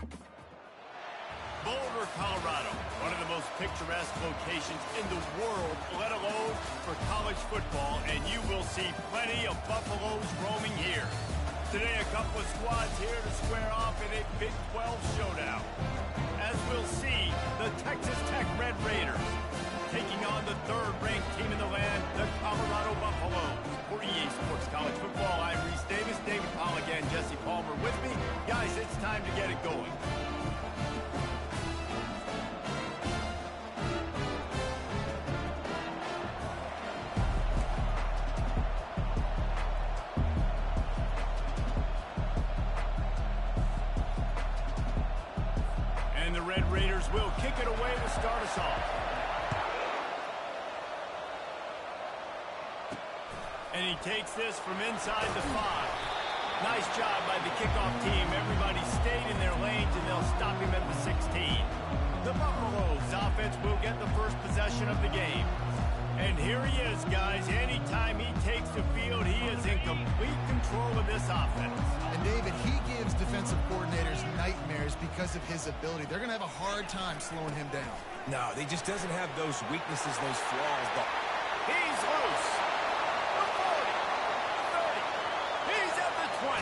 Boulder, Colorado, one of the most picturesque locations in the world, let alone for college football, and you will see plenty of Buffaloes roaming here. Today, a couple of squads here to square off in a Big 12 showdown. As we'll see, the Texas Tech Red Raiders taking on the third-ranked team in the land, the Colorado Buffaloes. For EA Sports College Football, I'm Reese Davis, David Polligan, and Jesse Palmer with me. Guys, it's time to get it going. And the Red Raiders will kick it away to start us off. And he takes this from inside the 5. Nice job by the kickoff team. Everybody stayed in their lanes, and they'll stop him at the 16. The Buffaloes offense will get the first possession of the game. And here he is, guys. Anytime he takes the field, he is in complete control of this offense. And David, he gives defensive coordinators nightmares because of his ability. They're going to have a hard time slowing him down. No, he just doesn't have those weaknesses, those flaws. But he's loose. The 40, the 30. He's at the 20.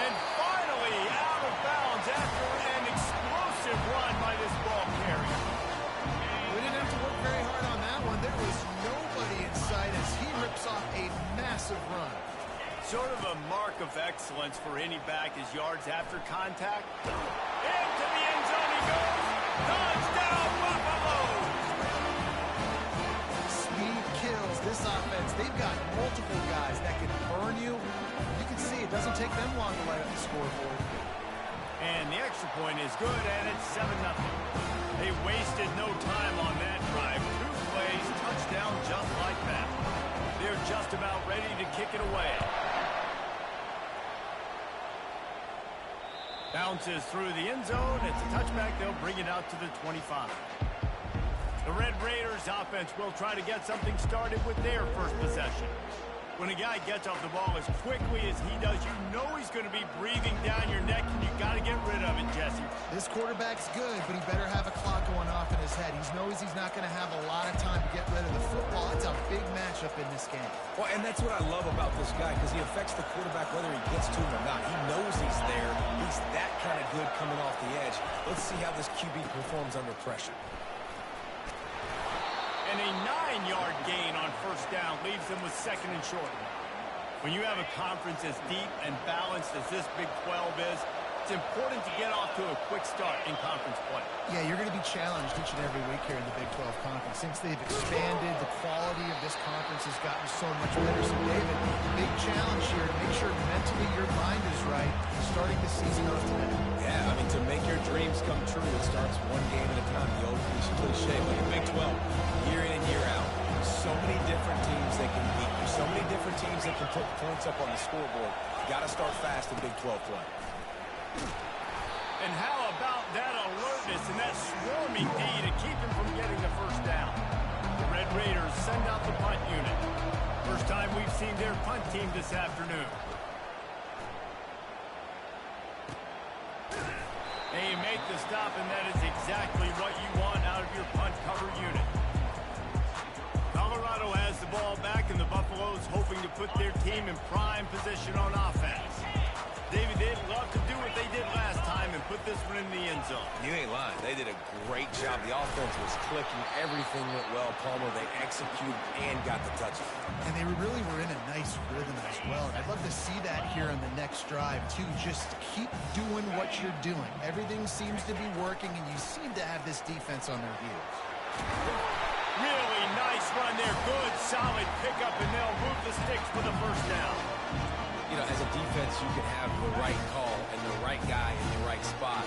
And finally out of bounds after an explosive run by this ball carrier. We didn't have to work very hard on that one. There was nobody in sight as he rips off a massive run. Sort of a mark of excellence for any back is yards after contact. Into the end zone he goes. Touchdown, Buffaloes! Speed kills. This offense, they've got multiple guys that can burn you. You can see it doesn't take them long to light up the scoreboard. And the extra point is good, and it's 7-0. They wasted no time on that drive. 2 plays, touchdown just like that. They're just about ready to kick it away. Bounces through the end zone. It's a touchback. They'll bring it out to the 25. The Red Raiders offense will try to get something started with their first possession. When a guy gets off the ball as quickly as he does, you know he's going to be breathing down your neck, and you got to get rid of it, Jesse. This quarterback's good, but he better have a clock going off in his head. He knows he's not going to have a lot of time to get rid of the football. It's a big matchup in this game. well, and that's what I love about this guy, because he affects the quarterback whether he gets to him or not. He knows he's there. He's that kind of good coming off the edge. Let's see how this QB performs under pressure. And a 9-yard gain on first down leaves them with 2nd and short. When you have a conference as deep and balanced as this Big 12 is, it's important to get off to a quick start in conference play. Yeah, you're going to be challenged each and every week here in the Big 12 Conference. Since they've expanded, the quality of this conference has gotten so much better. So, David, big challenge here to make sure mentally your mind is right starting the season off today. Yeah, I mean, to make your dreams come true, it starts one game at a time. The old cliche, like a Big 12, year in and year out. So many different teams that can beat you. So many different teams that can put points up on the scoreboard. You got to start fast in Big 12 play. And how about that alertness and that swarming D to keep him from getting the first down? The Red Raiders send out the punt unit. First time we've seen their punt team this afternoon. They make the stop, and that is exactly what you want out of your punt cover unit. Colorado has the ball back, and the Buffaloes hoping to put their team in prime position on offense. David, they'd love to do what they did last time and put this one in the end zone. You ain't lying. They did a great job. The offense was clicking. Everything went well, Palmer. They executed and got the touchdown. And they really were in a nice rhythm as well. And I'd love to see that here on the next drive, too. Just keep doing what you're doing. Everything seems to be working, and you seem to have this defense on their heels. Really nice run there. Good, solid pickup, and they'll move the sticks for the first down. You know, as a defense, you can have the right call and the right guy in the right spot,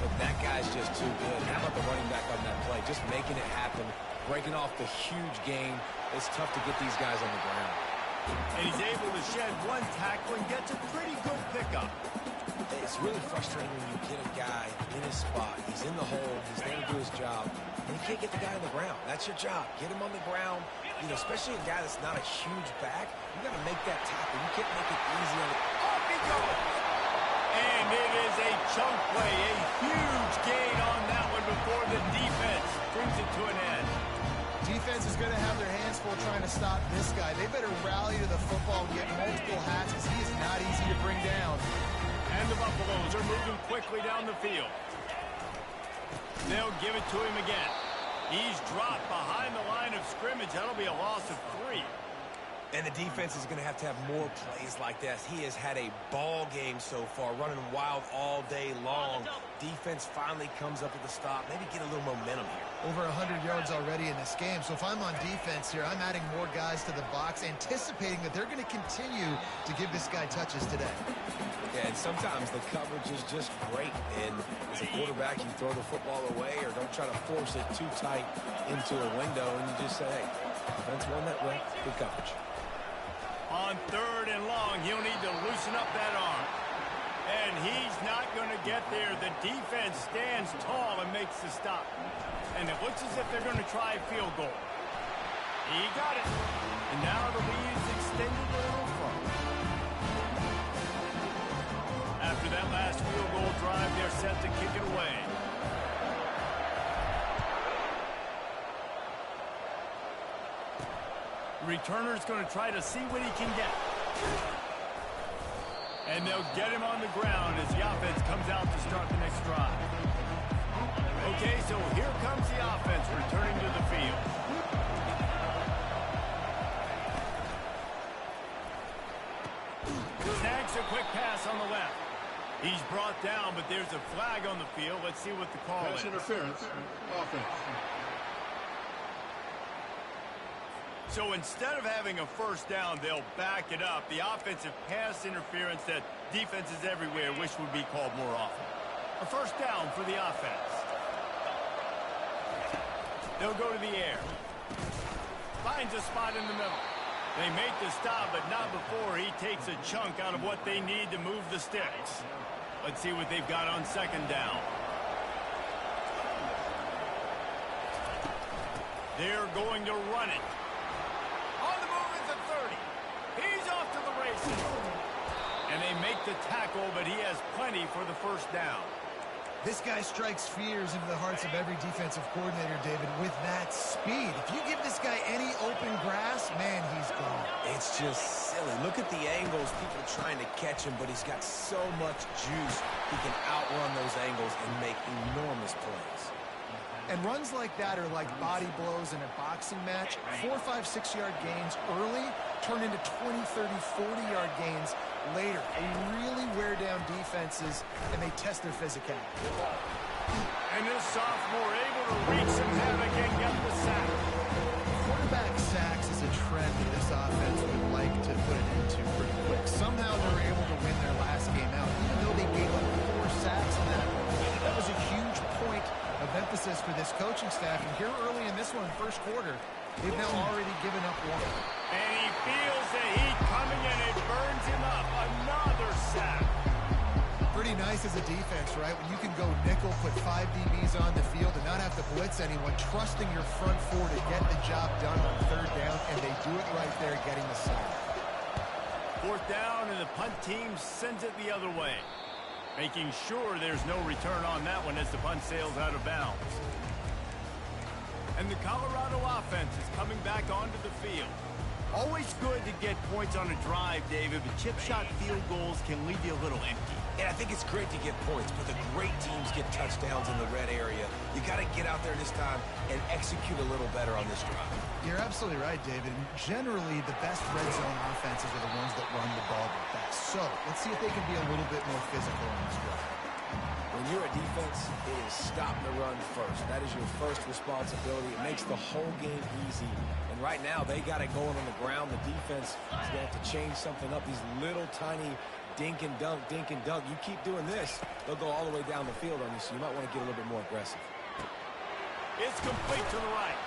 but that guy's just too good. How about the running back on that play? Just making it happen, breaking off the huge gain. It's tough to get these guys on the ground. And he's able to shed one tackle and gets a pretty good pickup. It's really frustrating when you get a guy in his spot. He's in the hole. He's there to do his job. And you can't get the guy on the ground. That's your job. Get him on the ground. You know, especially a guy that's not a huge back. You got to make that tackle. You can't make it easy on it. Off he goes. And it is a chunk play, a huge gain on that one before the defense brings it to an end. Defense is going to have their hands full trying to stop this guy. They better rally to the football and get multiple hats because he is not easy to bring down. And the Buffaloes are moving quickly down the field. They'll give it to him again. He's dropped behind the line of scrimmage. That'll be a loss of 3. And the defense is going to have more plays like that. He has had a ball game so far, running wild all day long. Defense finally comes up with a stop. Maybe get a little momentum here. Over 100 yards already in this game. So if I'm on defense here, I'm adding more guys to the box, anticipating that they're going to continue to give this guy touches today. Yeah, and sometimes the coverage is just great. And as a quarterback, you throw the football away or don't try to force it too tight into a window, and you just say, hey, defense won that way. Good coverage. On 3rd and long, he'll need to loosen up that arm. And he's not going to get there. The defense stands tall and makes the stop. And it looks as if they're going to try a field goal. He got it. And now the lead is extended a little further. After that last field goal drive, they're set to kick it away. Returner's going to try to see what he can get. And they'll get him on the ground as the offense comes out to start the next drive. Okay, so here comes the offense returning to the field. Snags a quick pass on the left. He's brought down, but there's a flag on the field. Let's see what the call is. Pass interference, offense. So instead of having a first down, they'll back it up. The offensive pass interference that defenses everywhere wish would be called more often. A first down for the offense. They'll go to the air. Finds a spot in the middle. They make the stop, but not before he takes a chunk out of what they need to move the sticks. Let's see what they've got on 2nd down. They're going to run it. On the move is the 30. He's off to the races. And they make the tackle, but he has plenty for the first down. This guy strikes fears into the hearts of every defensive coordinator, David, with that speed. If you give this guy any open grass, man, he's gone. It's just silly. Look at the angles, people trying to catch him, but he's got so much juice. He can outrun those angles and make enormous plays. And runs like that are like body blows in a boxing match. 4, 5, 6-yard gains early turn into 20, 30, 40-yard gains later. They really wear down defenses, and they test their physicality. And this sophomore able to reach some havoc and get the sack. Quarterback sacks is a trend that this offense would like to put it into pretty quick. Somehow they're able to win their last game out, even though they gave up 4 sacks in that one. That was a huge point of emphasis for this coaching staff. And here early in this one, first quarter, they've now already given up 1. And he feels the heat coming and it burns him up. Another sack. Pretty nice as a defense, right? When you can go nickel, put 5 DBs on the field and not have to blitz anyone, trusting your front 4 to get the job done on 3rd down, and they do it right there, getting the sack. 4th down, and the punt team sends it the other way, making sure there's no return on that one as the punt sails out of bounds. And the Colorado offense is coming back onto the field. Always good to get points on a drive, David, but chip shot field goals can leave you a little empty. And I think it's great to get points, but the great teams get touchdowns in the red area. You got to get out there this time and execute a little better on this drive. You're absolutely right, David. Generally, the best red zone offenses are the ones that run the ball the best. So let's see if they can be a little bit more physical on this drive. When you're a defense, it is stop the run first. That is your first responsibility. It makes the whole game easy. And right now, they got it going on the ground. The defense is going to have to change something up. These little tiny dink and dunk, dink and dunk. You keep doing this, they'll go all the way down the field on you, so you might want to get a little bit more aggressive. It's complete to the right.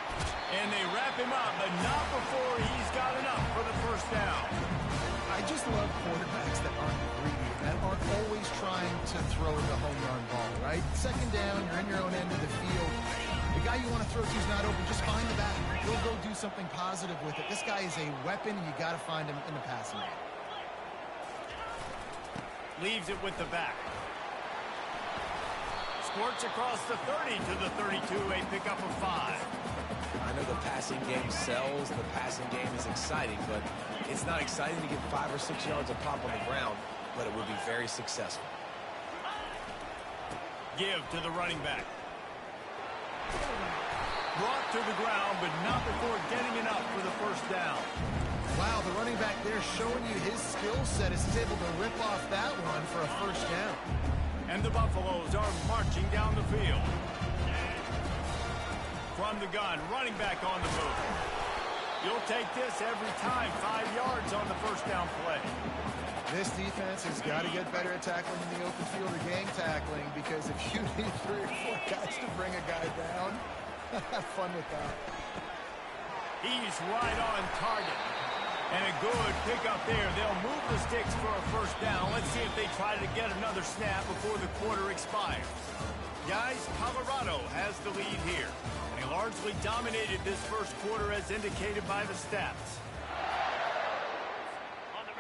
And they wrap him up, but not before he's got enough for the first down. I just love quarterbacks that aren't greedy, that aren't always trying to throw the home run ball, right? 2nd down, you're in your own end of the field. The guy you want to throw to is not open. Just find the back. He'll go do something positive with it. This guy is a weapon, and you got to find him in the passing game. Leaves it with the back. Squirts across the 30 to the 32, a pickup of 5. I know the passing game sells, the passing game is exciting, but it's not exciting to get 5 or 6 yards of pop on the ground, but it would be very successful. Give to the running back. Brought to the ground, but not before getting enough for the first down. Wow, the running back there showing you his skill set is able to rip off that one for a first down. And the Buffaloes are marching down the field. From the gun, running back on the move. You'll take this every time. 5 yards on the first down play. This defense has got to get better at tackling in the open field or gang tackling, because if you need 3 or 4 guys to bring a guy down, have fun with that. He's right on target. And a good pickup there. They'll move the sticks for a first down. Let's see if they try to get another snap before the quarter expires. Guys, Colorado has the lead here. They largely dominated this first quarter as indicated by the stats.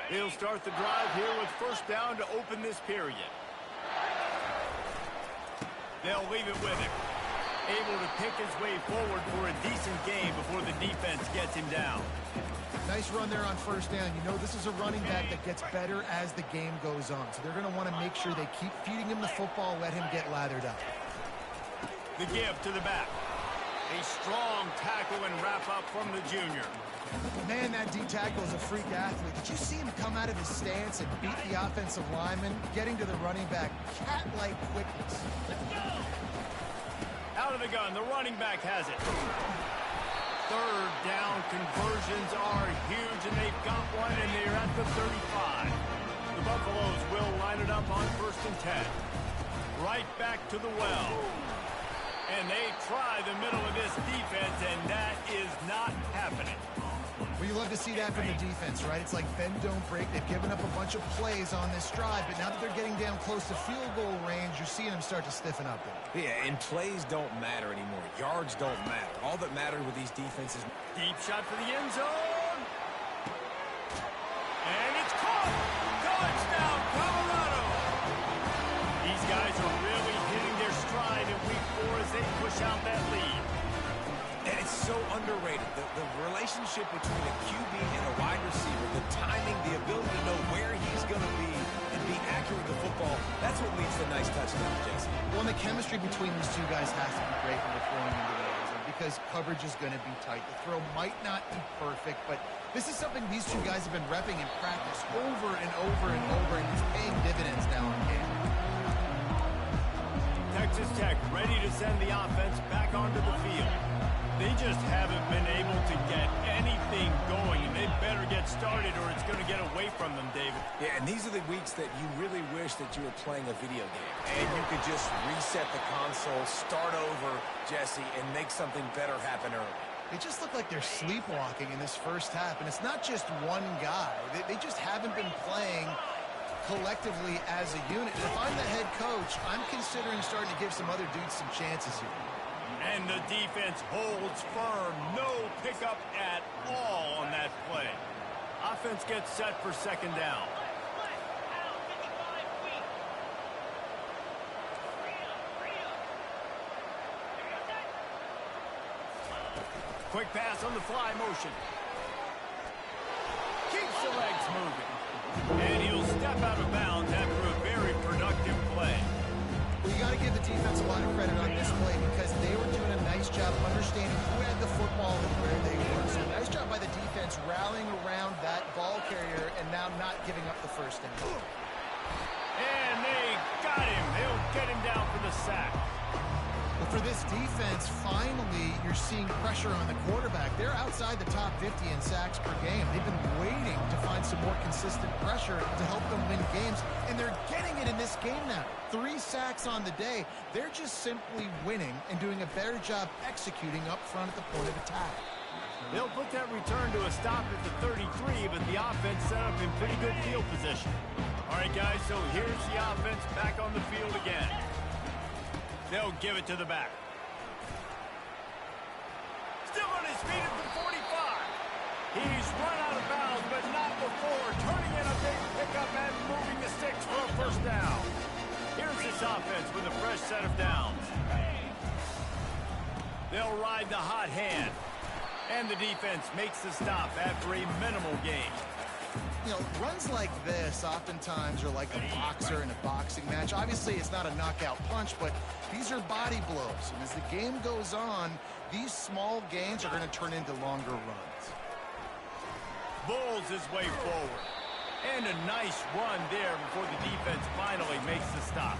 They'll start the drive here with first down to open this period. They'll leave it with him. Able to pick his way forward for a decent game before the defense gets him down. Nice run there on first down. You know, this is a running back that gets better as the game goes on. So they're going to want to make sure they keep feeding him the football, let him get lathered up. The give to the back. A strong tackle and wrap up from the junior. Man, that D-tackle is a freak athlete. Did you see him come out of his stance and beat the offensive lineman, getting to the running back? Cat-like quickness. Out of the gun, the running back has it. Third down conversions are huge, and they've got one, and they're at the 35. The Buffaloes will line it up on 1st and 10. Right back to the well. And they try the middle of this defense, and that is not happening. Well, you love to see that from the defense, right? It's like bend, don't break. They've given up a bunch of plays on this drive, but now that they're getting down close to field goal range, you're seeing them start to stiffen up there. Yeah, and plays don't matter anymore. Yards don't matter. All that matters with these defenses. Deep shot for the end zone. And it's caught. Touchdown, Colorado. These guys are really hitting their stride in week 4 as they push out that lead. And it's so underrated. The relationship between a QB and a wide receiver, the timing, the ability to know where he's going to be and be accurate with the football, that's what leads to nice touchdowns, Jesse. Well, and the chemistry between these two guys has to be great when they're throwing into the end zone, because coverage is going to be tight. The throw might not be perfect, but this is something these two guys have been repping in practice over and over and over, and it's paying dividends now in game. Texas Tech ready to send the offense back onto the field. They just haven't been able to get anything going, and they better get started or it's going to get away from them, David. Yeah, and these are the weeks that you really wish that you were playing a video game, and you could just reset the console, start over, Jesse, and make something better happen early. They just look like they're sleepwalking in this first half, and it's not just one guy. They just haven't been playing collectively as a unit. And if I'm the head coach, I'm considering starting to give some other dudes some chances here. And the defense holds firm. No pickup at all on that play. Offense gets set for 2nd down. Quick pass on the fly motion. Keeps the legs moving. And he'll step out of bounds after a very productive play. Well, you got to give the defense a lot of credit on this play, because they were doing a nice job understanding who had the football and where they were. So nice job by the defense rallying around that ball carrier and now not giving up the first down. And they got him. They'll get him down for the sack. But for this defense, finally, you're seeing pressure on the quarterback. They're outside the top 50 in sacks per game. They've been waiting to find some more consistent pressure to help them win games, and they're getting it in this game now. 3 sacks on the day. They're just simply winning and doing a better job executing up front at the point of attack. They'll put that return to a stop at the 33, but the offense set up in pretty good field position. All right, guys, so here's the offense back on the field again. They'll give it to the back. Still on his feet at the 45. He's run out of bounds, but not before turning in a big pickup and moving the sticks for a first down. Here's this offense with a fresh set of downs. They'll ride the hot hand. And the defense makes the stop after a minimal gain. You know, runs like this oftentimes are like a boxer in a boxing match. Obviously, it's not a knockout punch, but these are body blows. And as the game goes on, these small gains are going to turn into longer runs. Bulls his way forward. And a nice run there before the defense finally makes the stop.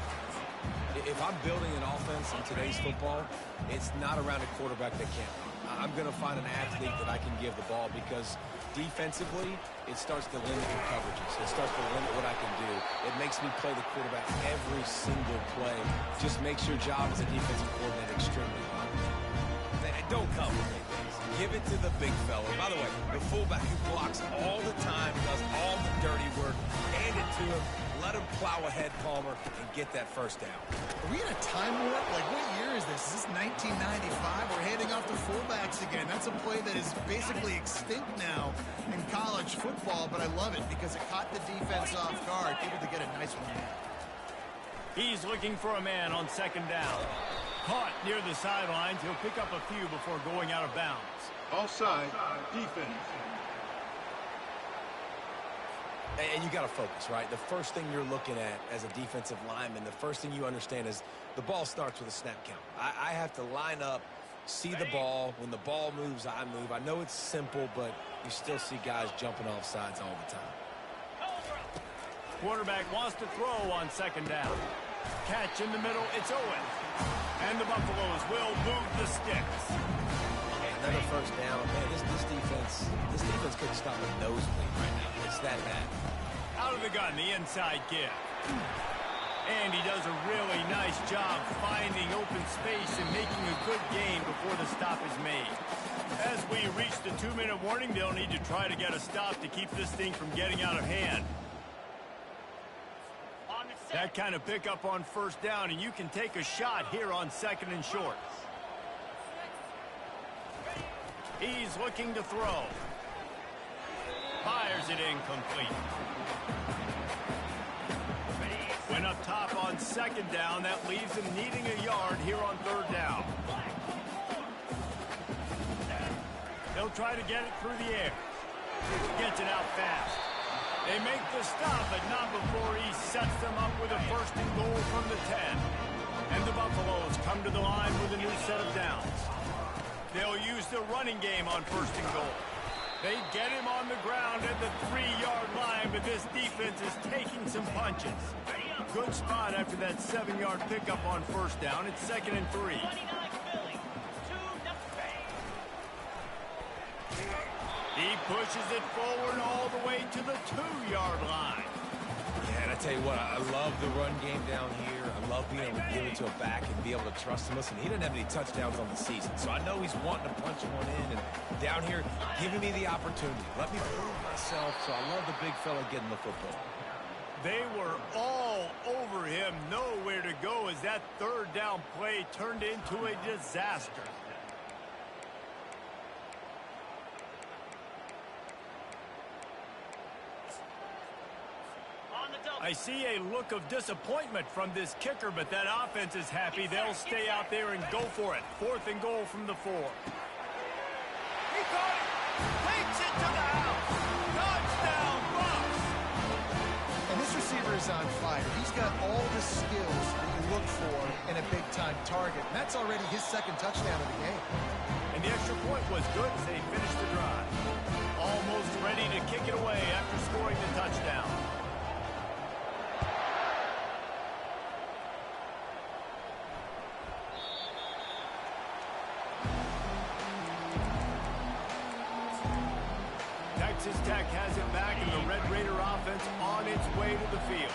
If I'm building an offense in today's football, it's not around a quarterback that can't run. I'm going to find an athlete that I can give the ball because defensively, it starts to limit your coverages. It starts to limit what I can do. It makes me play the quarterback every single play. Just makes your job as a defensive coordinator extremely hard. Don't complicate things. Give it to the big fella. By the way, the fullback who blocks all the time, does all the dirty work, hand it to him, let him plow ahead, Palmer, and get that first down. Are we in a time warp? Like, what year is this? Is this 1995? We're handing off to fullbacks again. That's a play that is basically extinct now in college football, but I love it because it caught the defense off guard, able to get a nice one in. He's looking for a man on second down. Caught near the sidelines. He'll pick up a few before going out of bounds. Offside, defense. And you got to focus, right? The first thing you're looking at as a defensive lineman, the first thing you understand is the ball starts with a snap count. I have to line up, see the ball. When the ball moves, I move. I know it's simple, but you still see guys jumping off sides all the time. Quarterback wants to throw on second down. Catch in the middle. It's Owen. And the Buffaloes will move the sticks. Another first down. Man, this defense couldn't stop a nosebleed right now. It's that bad. Out of the gun, the inside give. And he does a really nice job finding open space and making a good gain before the stop is made. As we reach the 2-minute warning, they'll need to try to get a stop to keep this thing from getting out of hand. That kind of pickup on first down, and you can take a shot here on second and short. He's looking to throw. Fires it incomplete. Went up top on second down. That leaves him needing a yard here on third down. He'll try to get it through the air. Gets it out fast. They make the stop, but not before he sets them up with a first and goal from the 10. And the Buffaloes come to the line with a new set of downs. They'll use the running game on first and goal. They get him on the ground at the 3-yard line, but this defense is taking some punches. Good spot after that 7-yard pickup on first down. It's second and 3. He pushes it forward all the way to the 2-yard line. Yeah, and I tell you what, I love the run game down here. I love being able to give it to a back and be able to trust him. Listen, he didn't have any touchdowns on the season, so I know he's wanting to punch one in. And down here, giving me the opportunity. Let me prove myself, so I love the big fella getting the football. They were all over him, nowhere to go as that third down play turned into a disaster. I see a look of disappointment from this kicker, but that offense is happy. They'll stay out there and go for it. Fourth and goal from the 4. He caught it. Takes it to the house. Touchdown, Bucs. And this receiver is on fire. He's got all the skills that you look for in a big-time target. And that's already his second touchdown of the game. And the extra point was good as they finished the drive. Almost ready to kick it away after scoring the touchdown. Texas Tech has it back, and the Red Raider offense on its way to the field.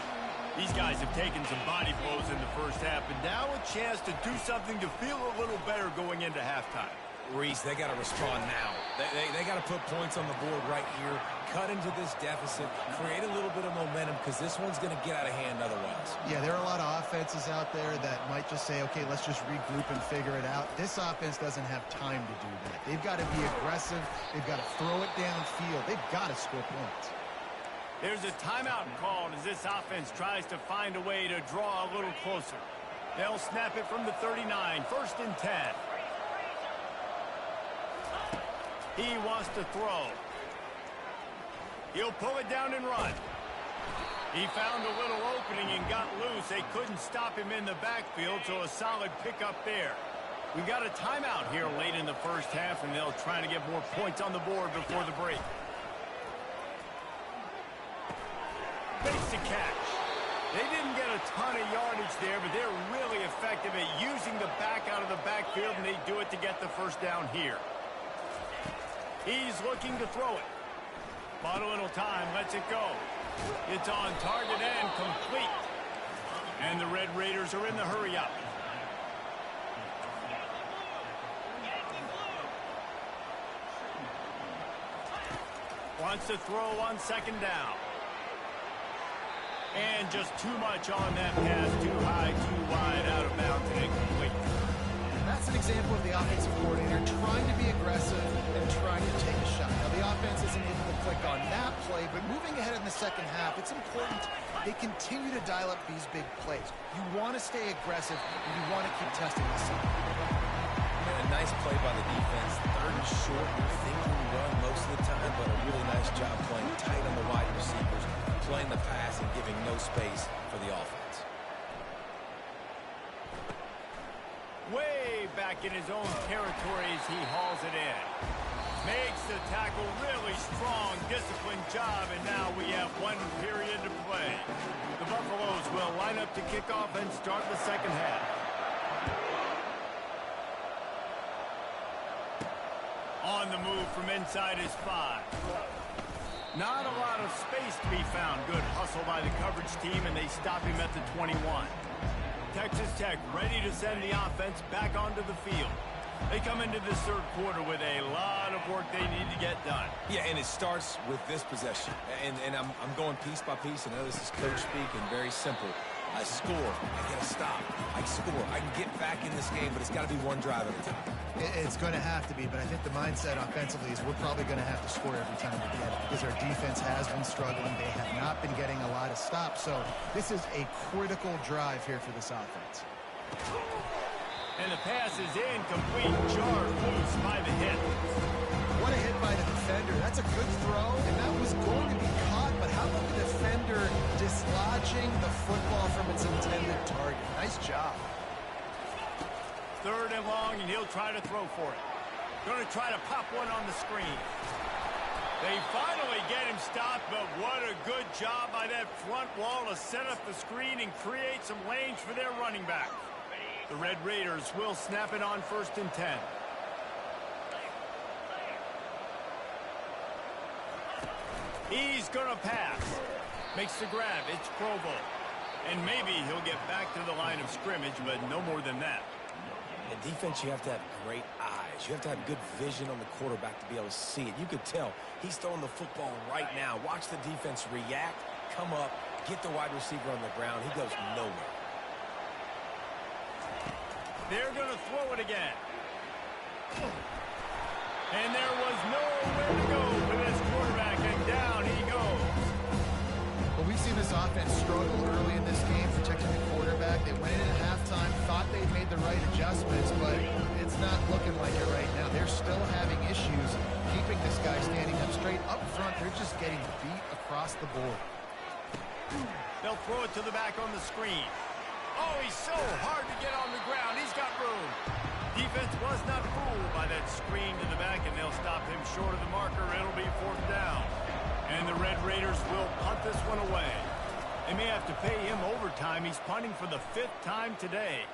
These guys have taken some body blows in the first half, and now a chance to do something to feel a little better going into halftime. Reese, they got to respond now. They got to put points on the board right here, cut into this deficit, create a little bit of momentum, because this one's going to get out of hand otherwise. Yeah, there are a lot of offenses out there that might just say, okay, let's just regroup and figure it out. This offense doesn't have time to do that. They've got to be aggressive. They've got to throw it downfield. They've got to score points. There's a timeout called as this offense tries to find a way to draw a little closer. They'll snap it from the 39, 1st and 10. He wants to throw. He'll pull it down and run. He found a little opening and got loose. They couldn't stop him in the backfield, so a solid pickup there. We got a timeout here late in the first half, and they'll try to get more points on the board before the break. Makes the catch. They didn't get a ton of yardage there, but they're really effective at using the back out of the backfield, and they do it to get the first down here. He's looking to throw it. Bought a little time, lets it go. It's on target and complete. And the Red Raiders are in the hurry-up. Wants to throw on 2nd down. And just too much on that pass. Too high, too wide, out of bounds, and incomplete. That's an example of the offensive coordinator trying to be aggressive and trying to take a shot. Now, the offense isn't able to click on that play, but moving ahead in the second half, it's important they continue to dial up these big plays. You want to stay aggressive, and you want to keep testing this out. A nice play by the defense. 3rd and short. You're thinking run most of the time, but a really nice job playing tight on the wide receivers, playing the pass and giving no space for the offense. Way back in his own territory as he hauls it in. Makes the tackle really strong, disciplined job, and now we have 1 period to play. The Buffaloes will line up to kick off and start the second half. On the move from inside his 5. Not a lot of space to be found. Good hustle by the coverage team, and they stop him at the 21. Texas Tech ready to send the offense back onto the field. They come into this 3rd quarter with a lot of work they need to get done. Yeah, and it starts with this possession. And I'm going piece by piece. I know this is coach speak and very simple. I score. I get a stop. I score. I can get back in this game, but it's got to be 1 drive at a time. It's going to have to be, but I think the mindset offensively is we're probably going to have to score every time we get it because our defense has been struggling. They have not been getting a lot of stops, so this is a critical drive here for this offense. And the pass is incomplete, jarred loose by the hit. What a hit by the defender. That's a good throw, and that was going to be caught, but how about the defender dislodging the football from its intended target? Nice job. 3rd and long, and he'll try to throw for it. Going to try to pop one on the screen. They finally get him stopped, but what a good job by that front wall to set up the screen and create some lanes for their running back. The Red Raiders will snap it on 1st and 10. He's going to pass. Makes the grab. It's Provo. And maybe he'll get back to the line of scrimmage, but no more than that. In defense, you have to have great eyes. You have to have good vision on the quarterback to be able to see it. You could tell he's throwing the football right now. Watch the defense react, come up, get the wide receiver on the ground. He goes nowhere. They're going to throw it again. And there was nowhere to go for this quarterback, and down he goes. Well, we've seen this offense struggle early in this game, protecting the quarterback. They went in at halftime, thought they'd made the right adjustments, but it's not looking like it right now. They're still having issues keeping this guy standing up straight. Up front, they're just getting beat across the board. They'll throw it to the back on the screen. Oh, he's so hard to get on the ground. He's got room. Defense was not fooled by that screen to the back, and they'll stop him short of the marker. It'll be 4th down. And the Red Raiders will punt this one away. They may have to pay him overtime. He's punting for the 5th time today.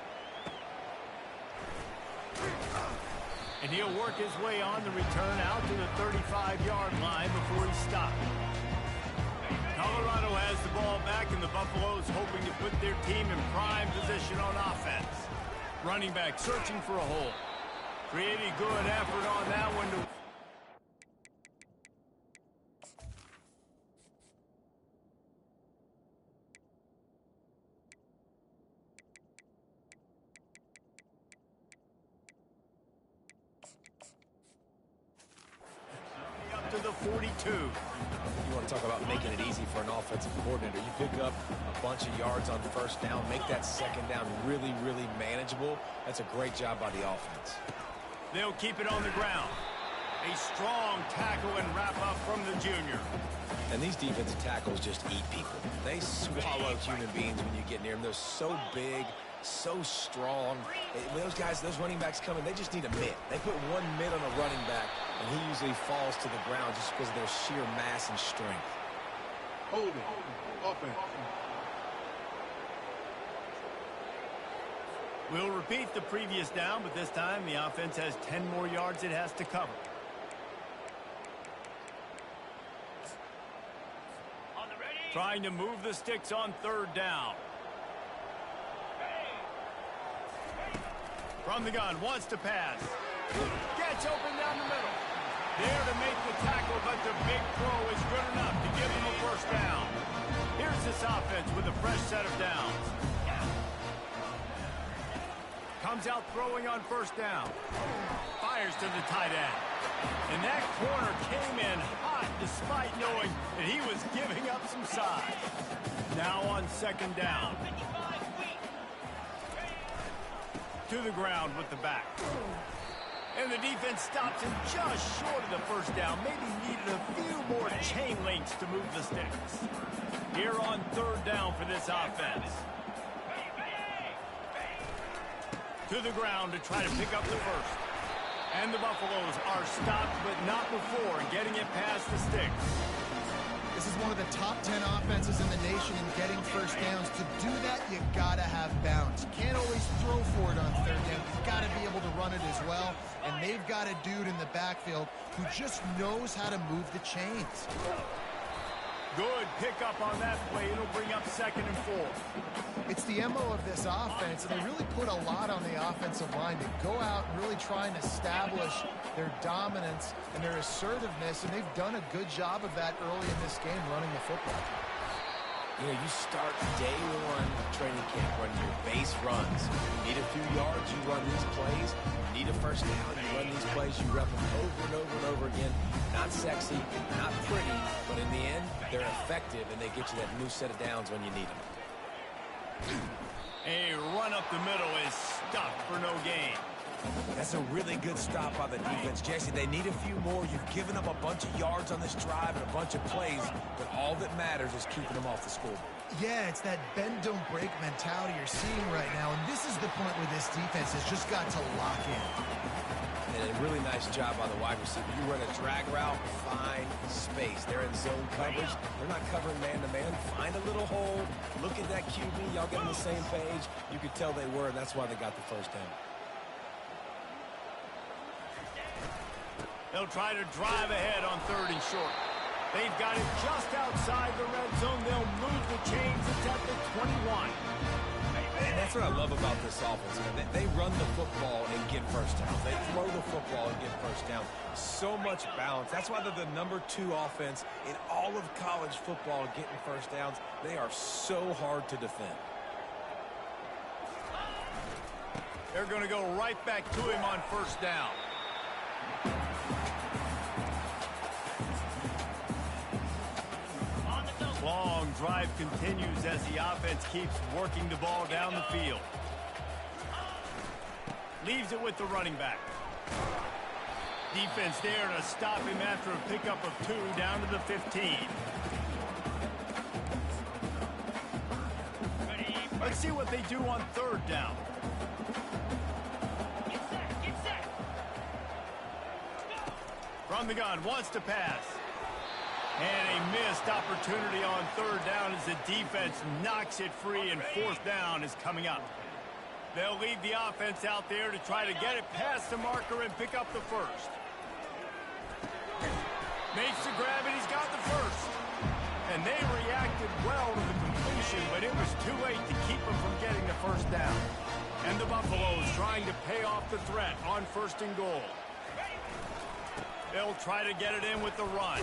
And he'll work his way on the return out to the 35-yard line before he's stopped. Colorado has the ball back, and the Buffaloes hoping to put their team in prime position on offense. Running back searching for a hole. Pretty good effort on that one to... Up to the 42. You want to talk about making it easy for an offensive coordinator. You pick up a bunch of yards on first down, make that second down really, really manageable. That's a great job by the offense. They'll keep it on the ground. A strong tackle and wrap-up from the junior. And these defensive tackles just eat people. They swallow human beings when you get near them. They're so big, so strong. When those guys, those running backs come in, they just need a mitt. They put one mitt on a running back, and he usually falls to the ground just because of their sheer mass and strength. Holding. Offense. We'll repeat the previous down, but this time the offense has 10 more yards it has to cover. Trying to move the sticks on third down. From the gun, wants to pass. Gets open down the middle. There to make the tackle, but the big throw is good enough to give him a first down. Here's this offense with a fresh set of downs. Comes out throwing on first down. Fires to the tight end. And that corner came in hot despite knowing that he was giving up some size. Now on second down. To the ground with the back. And the defense stops him just short of the first down. Maybe needed a few more chain links to move the sticks. Here on third down for this offense. To the ground to try to pick up the first. And the Buffaloes are stopped, but not before getting it past the sticks. This is one of the top 10 offenses in the nation in getting first downs. To do that, you got to have bounce. You can't always throw for it on third down. You've got to be able to run it as well. And they've got a dude in the backfield who just knows how to move the chains. Good pickup on that play. It'll bring up second and 4. It's the MO of this offense, and they really put a lot on the offensive line to go out and really try and establish their dominance and their assertiveness, and they've done a good job of that early in this game running the football. You know, you start day one training camp running your base runs. You need a few yards, you run these plays. You need a first down, you run these plays. You rep them over and over and over again. Not sexy, not pretty, but in the end, they're effective, and they get you that new set of downs when you need them. A run up the middle is stuffed for no gain. That's a really good stop by the defense. Jesse, they need a few more. You've given up a bunch of yards on this drive and a bunch of plays, but all that matters is keeping them off the scoreboard. Yeah, it's that bend, don't break mentality you're seeing right now, and this is the point where this defense has just got to lock in. And a really nice job by the wide receiver. You run a drag route, find space. They're in zone coverage. They're not covering man-to-man. Find a little hole. Look at that QB. Y'all get on the same page. You could tell they were, and that's why they got the first down. They'll try to drive ahead on third and short. They've got it just outside the red zone. They'll move the chains. It's at the 21. And that's what I love about this offense. They run the football and get first down. They throw the football and get first down. So much balance. That's why they're the #2 offense in all of college football getting first downs. They are so hard to defend. They're going to go right back to him on first down. Long drive continues as the offense keeps working the ball down the field. Leaves it with the running back. Defense there to stop him after a pickup of 2 down to the 15. Let's see what they do on third down. From the gun, wants to pass. And a missed opportunity on third down as the defense knocks it free, and fourth down is coming up. They'll leave the offense out there to try to get it past the marker and pick up the first. Makes the grab, and he's got the first. And they reacted well to the completion, but it was too late to keep them from getting the first down. And the Buffaloes trying to pay off the threat on first and goal. They'll try to get it in with the run.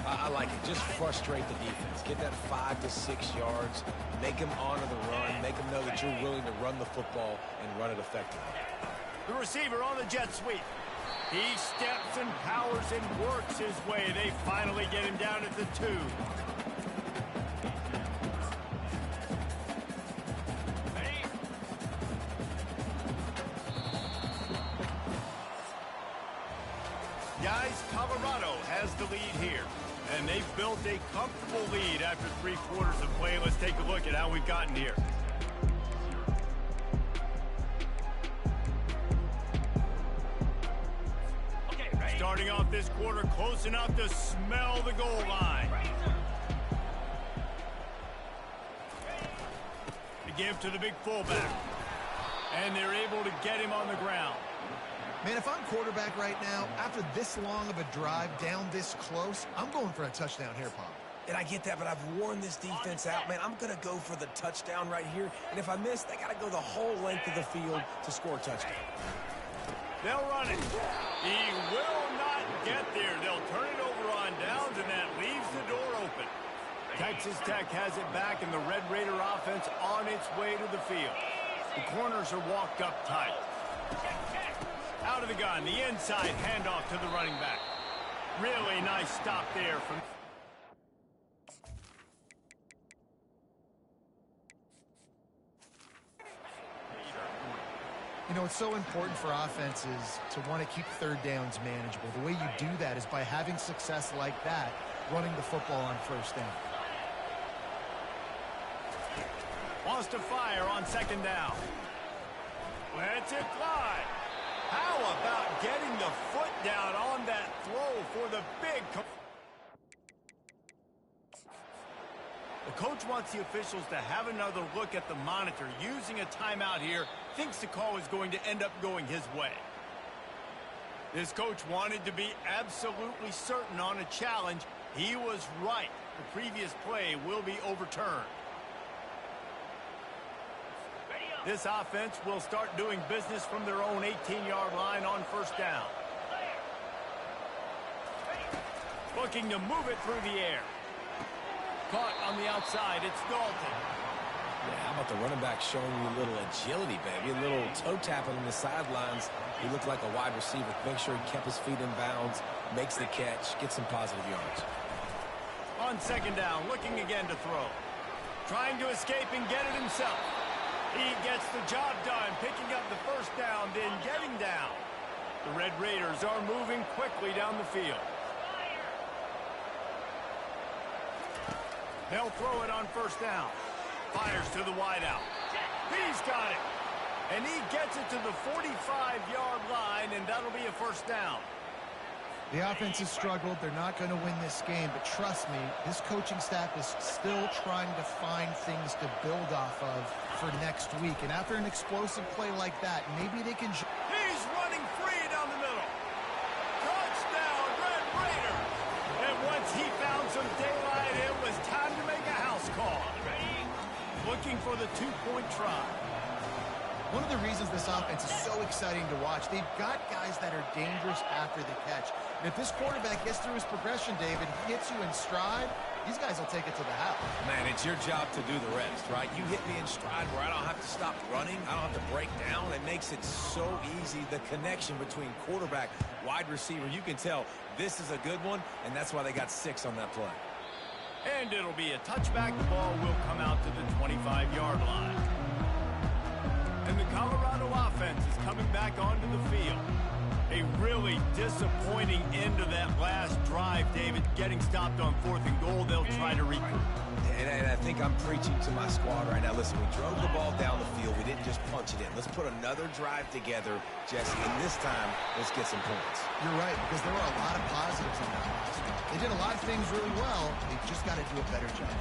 I like it. Just frustrate the defense. Get that 5 to 6 yards. Make them honor the run. Make them know that you're willing to run the football and run it effectively. The receiver on the jet sweep. He steps and powers and works his way. They finally get him down at the 2. Guys, Colorado has the lead here. And they've built a comfortable lead after 3 quarters of play. Let's take a look at how we've gotten here. Starting off this quarter close enough to smell the goal line. The give to the big fullback. And they're able to get him on the ground. Man, if I'm quarterback right now, after this long of a drive down this close, I'm going for a touchdown here, Pop. And I get that, but I've worn this defense out, man. I'm going to go for the touchdown right here. And if I miss, they got to go the whole length of the field to score a touchdown. They'll run it. He will not get there. They'll turn it over on downs, and that leaves the door open. Texas Tech has it back, and the Red Raider offense on its way to the field. The corners are walked up tight. Out of the gun, the inside handoff to the running back. Really nice stop there from... You know, it's so important for offenses to want to keep third downs manageable. The way you do that is by having success like that, running the football on first down. Wants to fire on second down. Lets it fly. How about getting the foot down on that throw for the big... The coach wants the officials to have another look at the monitor. Using a timeout here, thinks the call is going to end up going his way. This coach wanted to be absolutely certain on a challenge. He was right. The previous play will be overturned. This offense will start doing business from their own 18-yard line on first down. Looking to move it through the air. Caught on the outside, it's Dalton. Yeah, how about the running back showing you a little agility, baby? A little toe tapping on the sidelines. He looked like a wide receiver. Make sure he kept his feet in bounds, makes the catch, gets some positive yards. On second down, looking again to throw. Trying to escape and get it himself. He gets the job done, picking up the first down, then getting down. The Red Raiders are moving quickly down the field. They'll throw it on first down. Fires to the wideout. He's got it. And he gets it to the 45-yard line, and that'll be a first down. The offense has struggled. They're not going to win this game, but trust me, this coaching staff is still trying to find things to build off of for next week. And after an explosive play like that, maybe they can... He's running free down the middle. Touchdown, Red Raider. And once he found some daylight, it was time to make a house call. Looking for the two-point try. One of the reasons this offense is so exciting to watch, they've got guys that are dangerous after the catch. And if this quarterback gets through his progression, David, hits you in stride, these guys will take it to the house. Man, it's your job to do the rest, right? You hit me in stride where I don't have to stop running. I don't have to break down. It makes it so easy. The connection between quarterback, wide receiver, you can tell this is a good one, and that's why they got 6 on that play. And it'll be a touchback. The ball will come out to the 25-yard line. And the Colorado offense is coming back onto the field. A really disappointing end to that last drive, David. Getting stopped on 4th and goal, they'll try to regroup. And I think I'm preaching to my squad right now. Listen, we drove the ball down the field. We didn't just punch it in. Let's put another drive together, Jesse. And this time, let's get some points. You're right, because there were a lot of positives on that last one. They did a lot of things really well. They've just got to do a better job.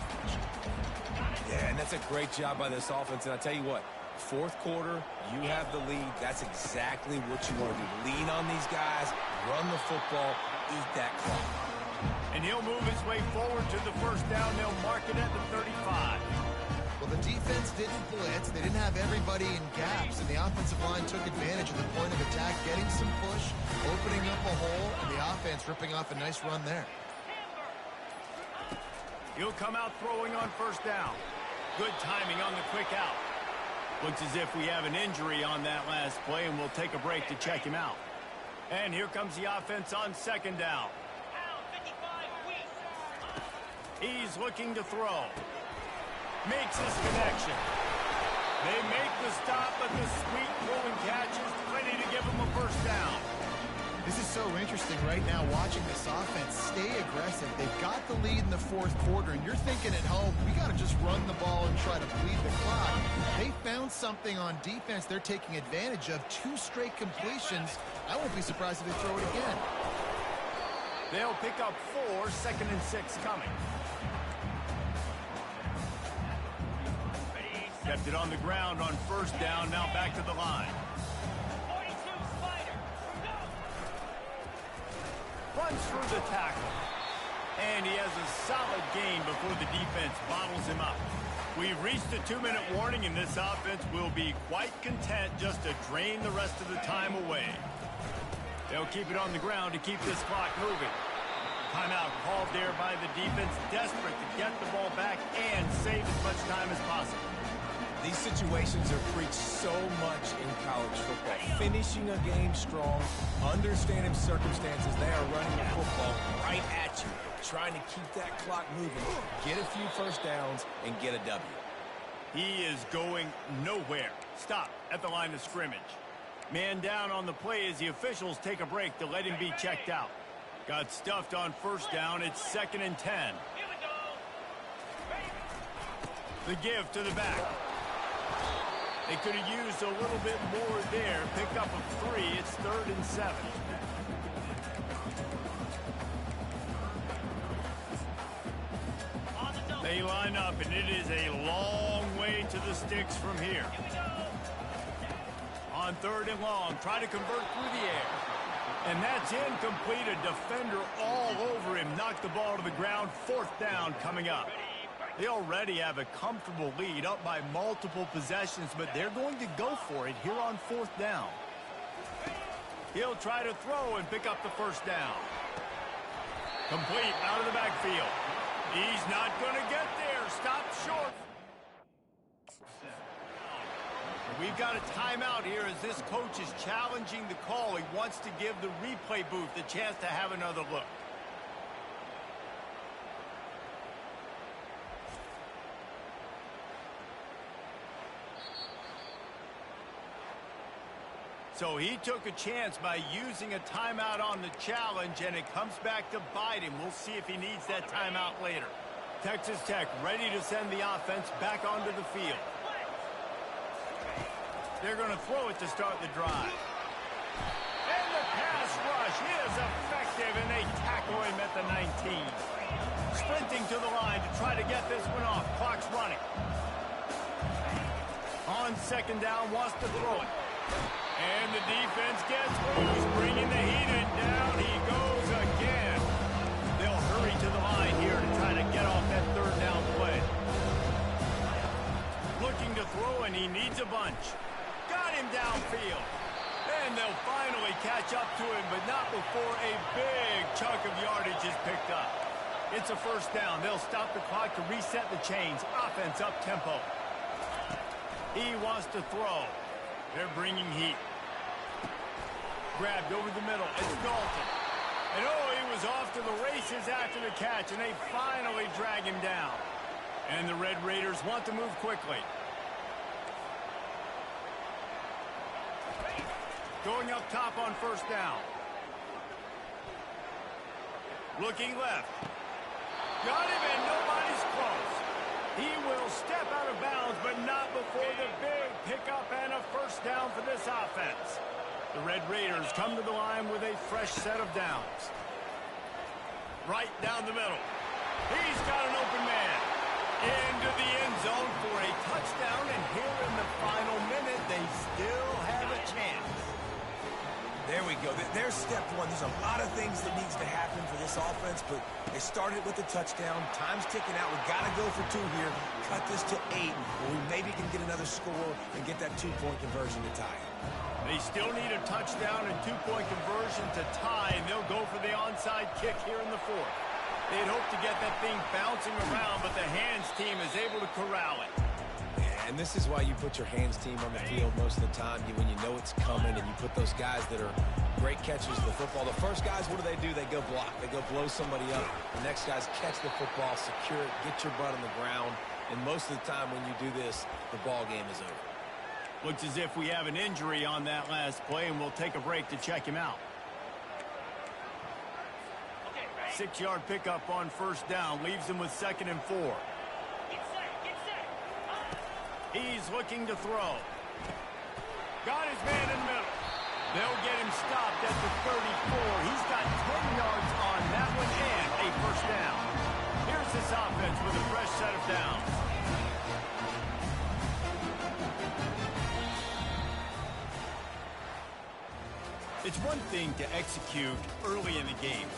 Yeah, and that's a great job by this offense. And I tell you what, 4th quarter, you have the lead. That's exactly what you want to do. Lean on these guys, run the football, eat that clock. And he'll move his way forward to the first down. They'll mark it at the 35. Well, the defense didn't blitz. They didn't have everybody in gaps, and the offensive line took advantage of the point of attack, getting some push, opening up a hole, and the offense ripping off a nice run there. He'll come out throwing on first down. Good timing on the quick out. Looks as if we have an injury on that last play, and we'll take a break to check him out. And here comes the offense on second down. He's looking to throw. Makes his connection. They make the stop, but the sweet throwing catch is plenty to give him a first down. This is so interesting right now watching this offense stay aggressive. They've got the lead in the fourth quarter, and you're thinking at home, we got to just run the ball and try to bleed the clock. They found something on defense they're taking advantage of. 2 straight completions. I won't be surprised if they throw it again. They'll pick up 4, 2nd and 6 coming. Kept it on the ground on first down, now back to the line. Runs through the tackle. And he has a solid gain before the defense bottles him up. We've reached a 2-minute warning, and this offense will be quite content just to drain the rest of the time away. They'll keep it on the ground to keep this clock moving. Timeout called there by the defense, desperate to get the ball back and save as much time as possible. These situations are preached so much in college football. Finishing a game strong, understanding circumstances. They are running the football right at you, trying to keep that clock moving, get a few first downs, and get a W. He is going nowhere. Stop at the line of scrimmage. Man down on the play as the officials take a break to let him be checked out. Got stuffed on first down. It's 2nd and 10. The give to the back. They could have used a little bit more there. Pick up a 3. It's 3rd and 7. They line up, and it is a long way to the sticks from here. On 3rd and long, try to convert through the air. And that's incomplete. A defender all over him. Knocked the ball to the ground. 4th down coming up. They already have a comfortable lead, up by multiple possessions, but they're going to go for it here on 4th down. He'll try to throw and pick up the first down. Complete out of the backfield. He's not going to get there. Stopped short. We've got a timeout here as this coach is challenging the call. He wants to give the replay booth a chance to have another look. So he took a chance by using a timeout on the challenge, and it comes back to bite him. We'll see if he needs that timeout later. Texas Tech ready to send the offense back onto the field. They're going to throw it to start the drive. And the pass rush is effective, and they tackle him at the 19. Sprinting to the line to try to get this one off. Clock's running. On 2nd down, wants to throw it. And the defense gets loose, bringing the heat in. Down he goes again. They'll hurry to the line here to try to get off that 3rd down play. Looking to throw, and he needs a bunch. Got him downfield. And they'll finally catch up to him, but not before a big chunk of yardage is picked up. It's a 1st down. They'll stop the clock to reset the chains. Offense up tempo. He wants to throw. They're bringing heat. Grabbed over the middle. It's Dalton. And oh, he was off to the races after the catch, and they finally drag him down. And the Red Raiders want to move quickly. Going up top on 1st down. Looking left. Got him, and nobody's close. He will step out of bounds, but not before the big pickup and a 1st down for this offense. The Red Raiders come to the line with a fresh set of downs. Right down the middle. He's got an open man. Into the end zone for a touchdown, and here in the final minute, they still have a chance. There we go. There's step 1. There's a lot of things that needs to happen for this offense, but they started with the touchdown. Time's ticking out. We've got to go for 2 here. Cut this to 8, where we maybe can get another score and get that 2-point conversion to tie it. They still need a touchdown and 2-point conversion to tie, and they'll go for the onside kick here in the 4th. They'd hope to get that thing bouncing around, but the hands team is able to corral it. Yeah, and this is why you put your hands team on the field most of the time when you know it's coming, and you put those guys that are great catchers of the football. The first guys, what do? They go block. They go blow somebody up. The next guys catch the football, secure it, get your butt on the ground, and most of the time when you do this, the ball game is over. Looks as if we have an injury on that last play, and we'll take a break to check him out. 6-yard pickup on first down, leaves him with 2nd and 4. He's looking to throw. Got his man in the middle. They'll get him stopped at the 34. He's got 10 yards on that one and a first down. Here's this offense with a fresh set of downs. It's one thing to execute early in the game.